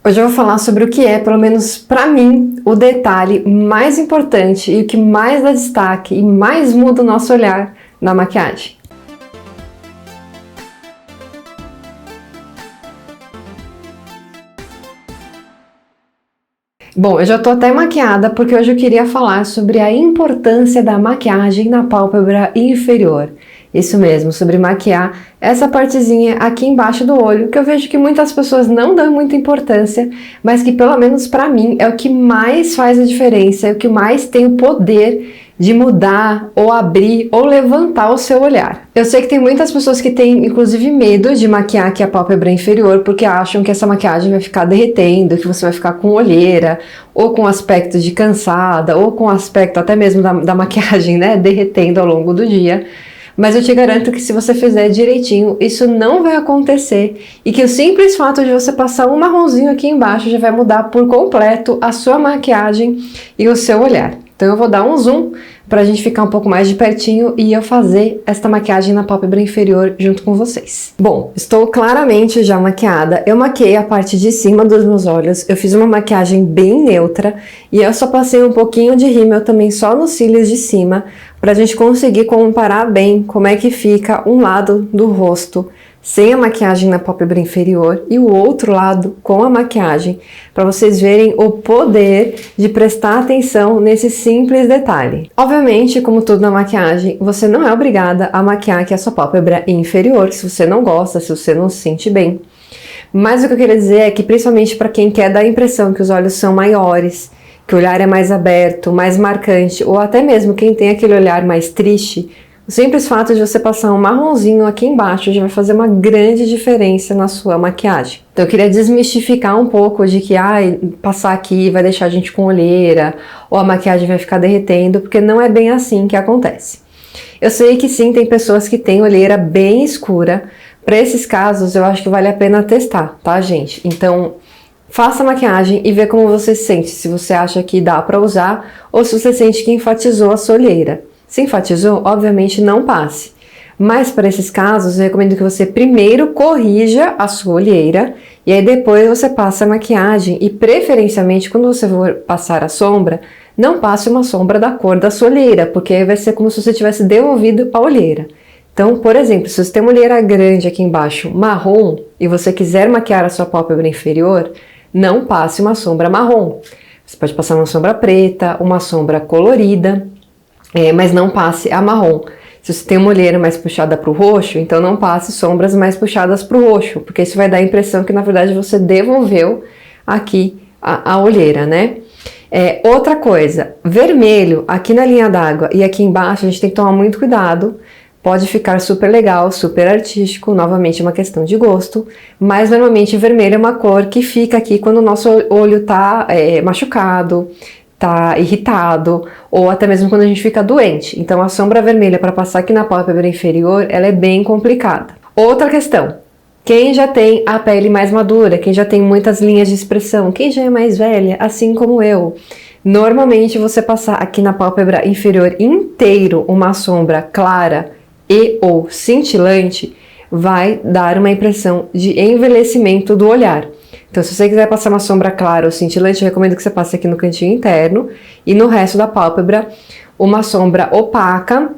Hoje eu vou falar sobre o que é, pelo menos pra mim, o detalhe mais importante e o que mais dá destaque e mais muda o nosso olhar na maquiagem. Bom, eu já tô até maquiada porque hoje eu queria falar sobre a importância da maquiagem na pálpebra inferior. Isso mesmo, sobre maquiar essa partezinha aqui embaixo do olho, que eu vejo que muitas pessoas não dão muita importância, mas que pelo menos pra mim é o que mais faz a diferença, é o que mais tem o poder de mudar, ou abrir, ou levantar o seu olhar. Eu sei que tem muitas pessoas que têm, inclusive, medo de maquiar aqui a pálpebra inferior, porque acham que essa maquiagem vai ficar derretendo, que você vai ficar com olheira, ou com aspecto de cansada, ou com aspecto até mesmo da maquiagem, né, derretendo ao longo do dia. Mas eu te garanto que se você fizer direitinho, isso não vai acontecer e que o simples fato de você passar um marronzinho aqui embaixo já vai mudar por completo a sua maquiagem e o seu olhar. Então eu vou dar um zoom pra gente ficar um pouco mais de pertinho e eu fazer esta maquiagem na pálpebra inferior junto com vocês. Bom, estou claramente já maquiada, eu maquiei a parte de cima dos meus olhos, eu fiz uma maquiagem bem neutra e eu só passei um pouquinho de rímel também só nos cílios de cima pra gente conseguir comparar bem como é que fica um lado do rosto sem a maquiagem na pálpebra inferior e o outro lado com a maquiagem, para vocês verem o poder de prestar atenção nesse simples detalhe. Obviamente, como tudo na maquiagem, você não é obrigada a maquiar aqui a sua pálpebra inferior, se você não gosta, se você não se sente bem. Mas o que eu queria dizer é que, principalmente para quem quer dar a impressão que os olhos são maiores, que o olhar é mais aberto, mais marcante, ou até mesmo quem tem aquele olhar mais triste, o simples fato de você passar um marronzinho aqui embaixo já vai fazer uma grande diferença na sua maquiagem. Então eu queria desmistificar um pouco de que passar aqui vai deixar a gente com olheira, ou a maquiagem vai ficar derretendo, porque não é bem assim que acontece. Eu sei que sim, tem pessoas que têm olheira bem escura. Para esses casos eu acho que vale a pena testar, tá, gente? Então faça a maquiagem e vê como você se sente, se você acha que dá para usar ou se você sente que enfatizou a sua olheira. Se enfatizou, obviamente não passe. Mas para esses casos, eu recomendo que você primeiro corrija a sua olheira e aí depois você passa a maquiagem e preferencialmente quando você for passar a sombra, não passe uma sombra da cor da sua olheira, porque aí vai ser como se você tivesse devolvido a olheira. Então, por exemplo, se você tem uma olheira grande aqui embaixo, marrom, e você quiser maquiar a sua pálpebra inferior, não passe uma sombra marrom. Você pode passar uma sombra preta, uma sombra colorida, mas não passe a marrom. Se você tem uma olheira mais puxada para o roxo, então não passe sombras mais puxadas para o roxo, porque isso vai dar a impressão que na verdade você devolveu aqui a olheira, né? Outra coisa, vermelho aqui na linha d'água e aqui embaixo a gente tem que tomar muito cuidado. Pode ficar super legal, super artístico, novamente é uma questão de gosto, mas normalmente vermelho é uma cor que fica aqui quando o nosso olho tá machucado, tá irritado, ou até mesmo quando a gente fica doente. Então a sombra vermelha para passar aqui na pálpebra inferior, ela é bem complicada. Outra questão, quem já tem a pele mais madura, quem já tem muitas linhas de expressão, quem já é mais velha, assim como eu, normalmente você passar aqui na pálpebra inferior inteiro uma sombra clara e ou cintilante, vai dar uma impressão de envelhecimento do olhar. Então, se você quiser passar uma sombra clara ou cintilante, eu recomendo que você passe aqui no cantinho interno e no resto da pálpebra uma sombra opaca,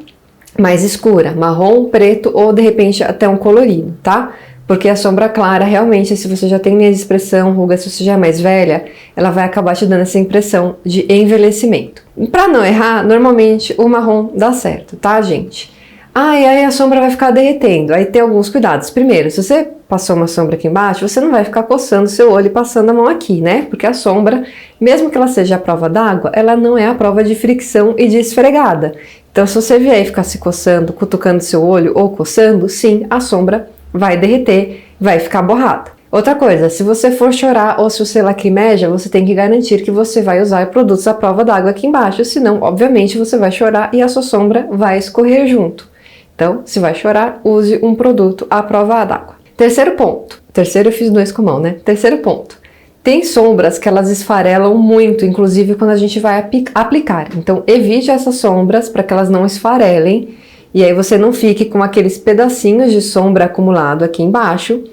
mais escura, marrom, preto ou de repente até um colorido, tá? Porque a sombra clara, realmente, se você já tem linha de expressão, ruga, se você já é mais velha, ela vai acabar te dando essa impressão de envelhecimento. Para não errar, normalmente o marrom dá certo, tá, gente? E aí a sombra vai ficar derretendo. Aí tem alguns cuidados. Primeiro, se você passou uma sombra aqui embaixo, você não vai ficar coçando seu olho e passando a mão aqui, né? Porque a sombra, mesmo que ela seja a prova d'água, ela não é a prova de fricção e de esfregada. Então, se você vier e ficar se coçando, cutucando seu olho ou coçando, sim, a sombra vai derreter, vai ficar borrada. Outra coisa, se você for chorar ou se você lacrimeja, você tem que garantir que você vai usar produtos à prova d'água aqui embaixo, senão, obviamente, você vai chorar e a sua sombra vai escorrer junto. Então, se vai chorar, use um produto à prova d'água. Terceiro ponto. Terceiro eu fiz 2 com mão, né? Terceiro ponto. Tem sombras que elas esfarelam muito, inclusive quando a gente vai aplicar. Então, evite essas sombras para que elas não esfarelem. E aí você não fique com aqueles pedacinhos de sombra acumulado aqui embaixo.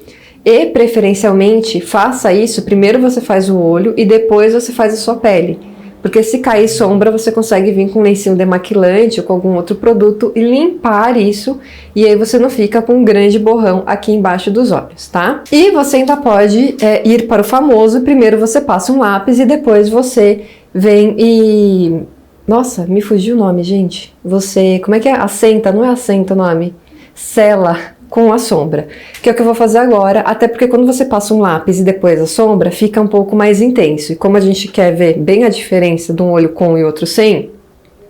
E, preferencialmente, faça isso, primeiro você faz o olho e depois você faz a sua pele. Porque se cair sombra, você consegue vir com um lencinho demaquilante ou com algum outro produto e limpar isso. E aí você não fica com um grande borrão aqui embaixo dos olhos, tá? E você ainda pode ir para o famoso, primeiro você passa um lápis e depois você vem e... Nossa, me fugiu o nome, gente. Você, como é que é? Assenta, não é assenta o nome? Sela com a sombra, que é o que eu vou fazer agora, até porque quando você passa um lápis e depois a sombra, fica um pouco mais intenso. E como a gente quer ver bem a diferença de um olho com e outro sem,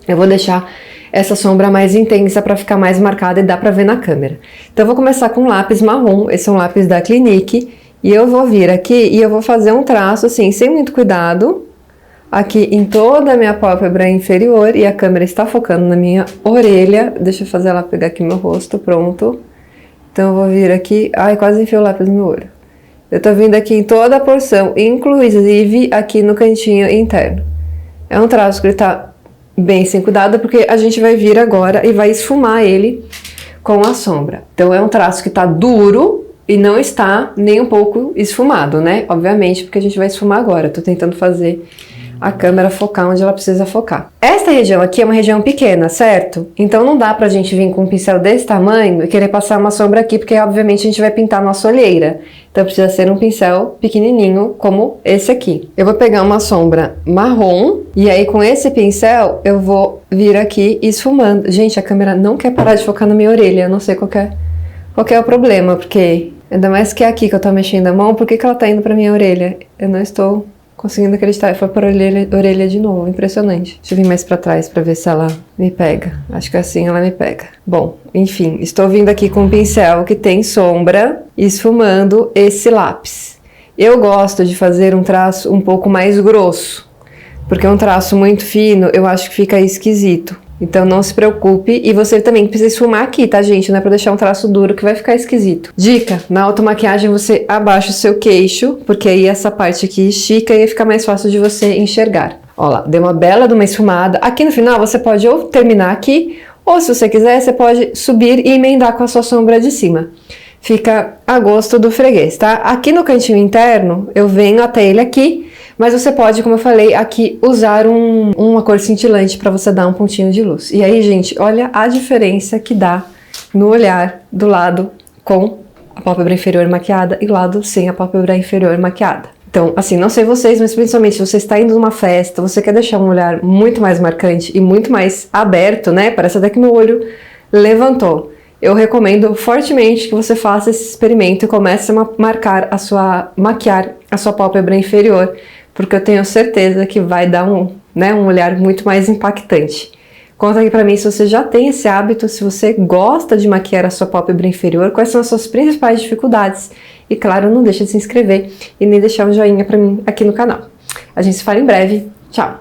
eu vou deixar essa sombra mais intensa para ficar mais marcada e dá para ver na câmera. Então eu vou começar com um lápis marrom, esse é um lápis da Clinique, e eu vou vir aqui e eu vou fazer um traço assim, sem muito cuidado, aqui em toda a minha pálpebra inferior, e a câmera está focando na minha orelha. Deixa eu fazer ela pegar aqui meu rosto, pronto. Então eu vou vir aqui, ai, quase enfiei o lápis no meu olho. Eu tô vindo aqui em toda a porção, inclusive aqui no cantinho interno. É um traço que ele tá bem sem cuidado, porque a gente vai vir agora e vai esfumar ele com a sombra. Então é um traço que tá duro e não está nem um pouco esfumado, né? Obviamente, porque a gente vai esfumar agora. Eu tô tentando fazer a câmera focar onde ela precisa focar. Esta região aqui é uma região pequena, certo? Então não dá pra gente vir com um pincel desse tamanho e querer passar uma sombra aqui, porque obviamente a gente vai pintar nossa olheira. Então precisa ser um pincel pequenininho, como esse aqui. Eu vou pegar uma sombra marrom e aí com esse pincel eu vou vir aqui esfumando. Gente, a câmera não quer parar de focar na minha orelha, eu não sei qual é o problema, porque ainda mais que é aqui que eu tô mexendo a mão, por que ela tá indo pra minha orelha? Eu não estou conseguindo acreditar. Foi para a orelha de novo. Impressionante. Deixa eu vir mais para trás para ver se ela me pega. Acho que assim ela me pega. Bom, enfim. Estou vindo aqui com um pincel que tem sombra, esfumando esse lápis. Eu gosto de fazer um traço um pouco mais grosso, porque um traço muito fino eu acho que fica esquisito. Então não se preocupe, e você também precisa esfumar aqui, tá, gente? Não é pra deixar um traço duro que vai ficar esquisito. Dica, na automaquiagem você abaixa o seu queixo, porque aí essa parte aqui estica e fica mais fácil de você enxergar. Ó lá, deu uma bela de uma esfumada. Aqui no final você pode ou terminar aqui, ou se você quiser, você pode subir e emendar com a sua sombra de cima. Fica a gosto do freguês, tá? Aqui no cantinho interno, eu venho até ele aqui, mas você pode, como eu falei, aqui usar uma cor cintilante para você dar um pontinho de luz. E aí, gente, olha a diferença que dá no olhar do lado com a pálpebra inferior maquiada e lado sem a pálpebra inferior maquiada. Então, assim, não sei vocês, mas principalmente se você está indo numa festa, você quer deixar um olhar muito mais marcante e muito mais aberto, né? Parece até que meu olho levantou. Eu recomendo fortemente que você faça esse experimento e comece a maquiar a sua pálpebra inferior, porque eu tenho certeza que vai dar um olhar muito mais impactante. Conta aqui pra mim se você já tem esse hábito, se você gosta de maquiar a sua pálpebra inferior, quais são as suas principais dificuldades. E claro, não deixa de se inscrever e nem deixar um joinha pra mim aqui no canal. A gente se fala em breve. Tchau!